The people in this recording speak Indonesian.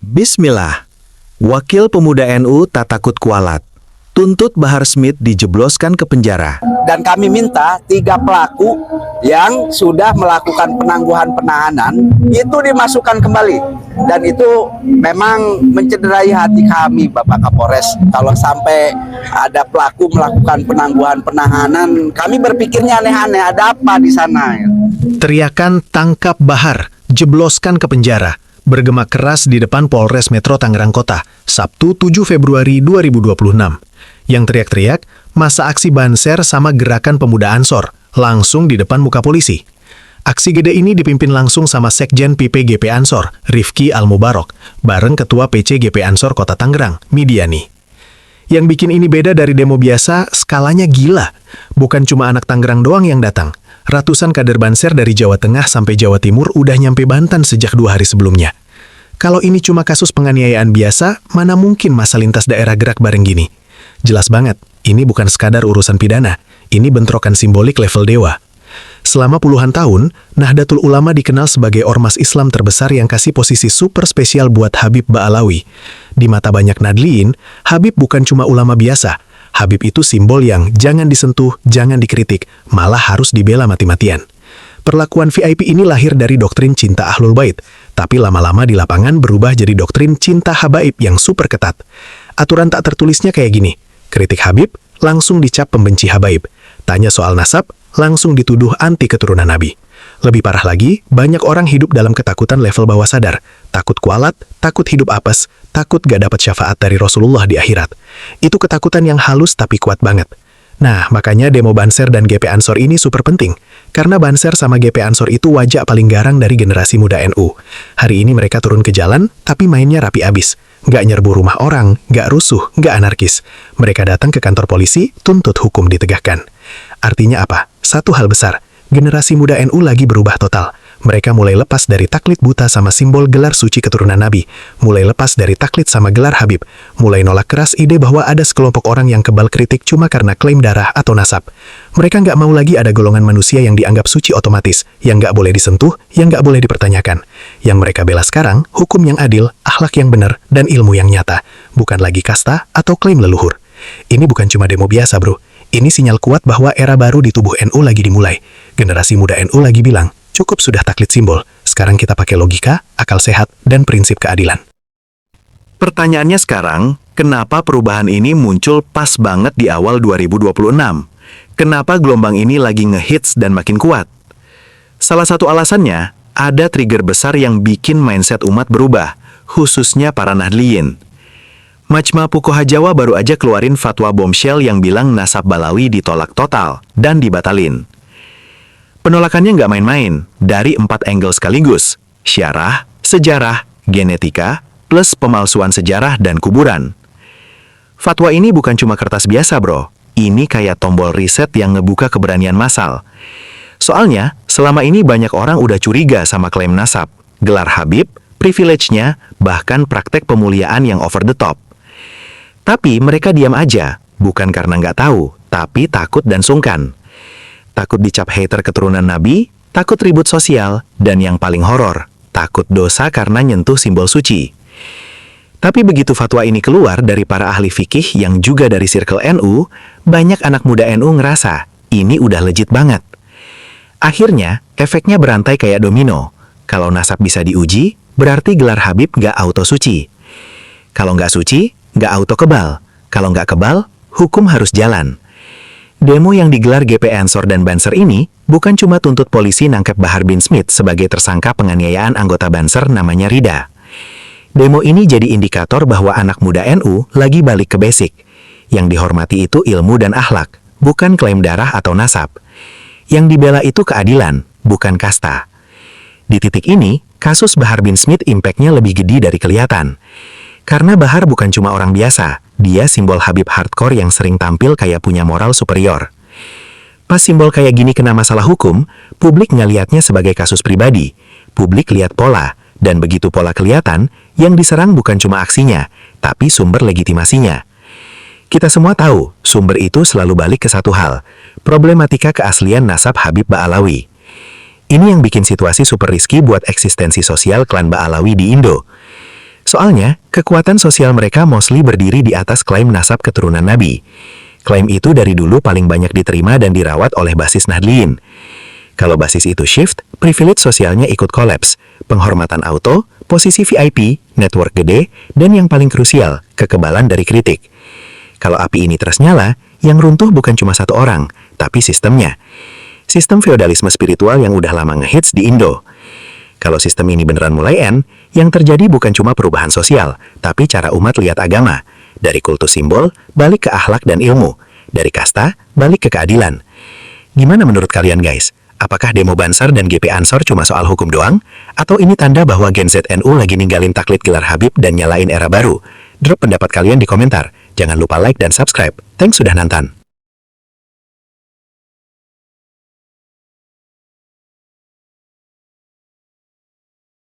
Bismillah. Wakil Pemuda NU tak takut kualat. Tuntut Bahar Smith dijebloskan ke penjara. Dan kami minta 3 pelaku yang sudah melakukan penangguhan penahanan itu dimasukkan kembali. Dan itu memang mencederai hati kami, Bapak Kapolres. Kalau sampai ada pelaku melakukan penangguhan penahanan, kami berpikirnya aneh-aneh, ada apa di sana? Teriakan "tangkap Bahar, jebloskan ke penjara" bergema keras di depan Polres Metro Tangerang Kota, Sabtu 7 Februari 2026. Yang teriak-teriak, masa aksi Banser sama Gerakan Pemuda Ansor, langsung di depan muka polisi. Aksi gede ini dipimpin langsung sama Sekjen PPGP Ansor, Rifki Al-Mubarok, bareng Ketua PCGP Ansor Kota Tangerang, Midiani. Yang bikin ini beda dari demo biasa, skalanya gila. Bukan cuma anak Tangerang doang yang datang. Ratusan kader Banser dari Jawa Tengah sampai Jawa Timur udah nyampe Banten sejak 2 hari sebelumnya. Kalau ini cuma kasus penganiayaan biasa, mana mungkin masa lintas daerah gerak bareng gini? Jelas banget, ini bukan sekadar urusan pidana, ini bentrokan simbolik level dewa. Selama puluhan tahun, Nahdlatul Ulama dikenal sebagai ormas Islam terbesar yang kasih posisi super spesial buat Habib Ba'alawi. Di mata banyak Nadliin, Habib bukan cuma ulama biasa. Habib itu simbol yang jangan disentuh, jangan dikritik, malah harus dibela mati-matian. Perlakuan VIP ini lahir dari doktrin cinta Ahlul Bait, tapi lama-lama di lapangan berubah jadi doktrin cinta habaib yang super ketat. Aturan tak tertulisnya kayak gini, kritik Habib, langsung dicap pembenci habaib. Tanya soal nasab, langsung dituduh anti keturunan Nabi. Lebih parah lagi, banyak orang hidup dalam ketakutan level bawah sadar. Takut kualat, takut hidup apes, takut gak dapat syafaat dari Rasulullah di akhirat. Itu ketakutan yang halus tapi kuat banget. Nah, makanya demo Banser dan GP Ansor ini super penting. Karena Banser sama GP Ansor itu wajah paling garang dari generasi muda NU. Hari ini mereka turun ke jalan, tapi mainnya rapi abis. Gak nyerbu rumah orang, gak rusuh, gak anarkis. Mereka datang ke kantor polisi, tuntut hukum ditegakkan. Artinya apa? Satu hal besar. Generasi muda NU lagi berubah total. Mereka mulai lepas dari taklid buta sama simbol gelar suci keturunan Nabi. Mulai lepas dari taklid sama gelar Habib. Mulai nolak keras ide bahwa ada sekelompok orang yang kebal kritik cuma karena klaim darah atau nasab. Mereka nggak mau lagi ada golongan manusia yang dianggap suci otomatis, yang nggak boleh disentuh, yang nggak boleh dipertanyakan. Yang mereka bela sekarang, hukum yang adil, akhlak yang benar, dan ilmu yang nyata. Bukan lagi kasta atau klaim leluhur. Ini bukan cuma demo biasa, bro. Ini sinyal kuat bahwa era baru di tubuh NU lagi dimulai. Generasi muda NU lagi bilang, cukup sudah taklid simbol, sekarang kita pakai logika, akal sehat, dan prinsip keadilan. Pertanyaannya sekarang, kenapa perubahan ini muncul pas banget di awal 2026? Kenapa gelombang ini lagi ngehits dan makin kuat? Salah satu alasannya, ada trigger besar yang bikin mindset umat berubah, khususnya para Nahdliin. Majma Fuqaha Jawa baru aja keluarin fatwa bombshell yang bilang nasab Balawi ditolak total dan dibatalin. Penolakannya nggak main-main, dari 4 angle sekaligus, syarah, sejarah, genetika, plus pemalsuan sejarah dan kuburan. Fatwa ini bukan cuma kertas biasa, bro. Ini kayak tombol reset yang ngebuka keberanian massal. Soalnya, selama ini banyak orang udah curiga sama klaim nasab, gelar Habib, privilege-nya, bahkan praktek pemuliaan yang over the top. Tapi mereka diam aja, bukan karena nggak tahu, tapi takut dan sungkan. Takut dicap hater keturunan Nabi, takut ribut sosial, dan yang paling horor, takut dosa karena nyentuh simbol suci. Tapi begitu fatwa ini keluar dari para ahli fikih yang juga dari circle NU, banyak anak muda NU ngerasa, ini udah legit banget. Akhirnya, efeknya berantai kayak domino. Kalau nasab bisa diuji, berarti gelar Habib nggak auto suci. Kalau nggak suci, nggak auto kebal. Kalau nggak kebal, hukum harus jalan. Demo yang digelar GP Ansor dan Banser ini bukan cuma tuntut polisi nangkep Bahar bin Smith sebagai tersangka penganiayaan anggota Banser namanya Rida. Demo ini jadi indikator bahwa anak muda NU lagi balik ke basic. Yang dihormati itu ilmu dan akhlak, bukan klaim darah atau nasab. Yang dibela itu keadilan, bukan kasta. Di titik ini, kasus Bahar bin Smith impact-nya lebih gede dari kelihatan. Karena Bahar bukan cuma orang biasa, dia simbol Habib hardcore yang sering tampil kayak punya moral superior. Pas simbol kayak gini kena masalah hukum, publik ngeliatnya sebagai kasus pribadi. Publik lihat pola, dan begitu pola kelihatan, yang diserang bukan cuma aksinya, tapi sumber legitimasinya. Kita semua tahu, sumber itu selalu balik ke satu hal, problematika keaslian nasab Habib Ba'alawi. Ini yang bikin situasi super risky buat eksistensi sosial klan Ba'alawi di Indo. Soalnya, kekuatan sosial mereka mostly berdiri di atas klaim nasab keturunan Nabi. Klaim itu dari dulu paling banyak diterima dan dirawat oleh basis Nahdliyin. Kalau basis itu shift, privilege sosialnya ikut kolaps, penghormatan auto, posisi VIP, network gede, dan yang paling krusial, kekebalan dari kritik. Kalau api ini terus nyala, yang runtuh bukan cuma satu orang, tapi sistemnya. Sistem feodalisme spiritual yang udah lama ngehits di Indo. Kalau sistem ini beneran mulai end, yang terjadi bukan cuma perubahan sosial, tapi cara umat lihat agama. Dari kultus simbol, balik ke akhlak dan ilmu. Dari kasta, balik ke keadilan. Gimana menurut kalian guys? Apakah demo Bansar dan GP Ansor cuma soal hukum doang? Atau ini tanda bahwa Gen ZNU lagi ninggalin taklid gelar Habib dan nyalain era baru? Drop pendapat kalian di komentar. Jangan lupa like dan subscribe. Thanks sudah nonton.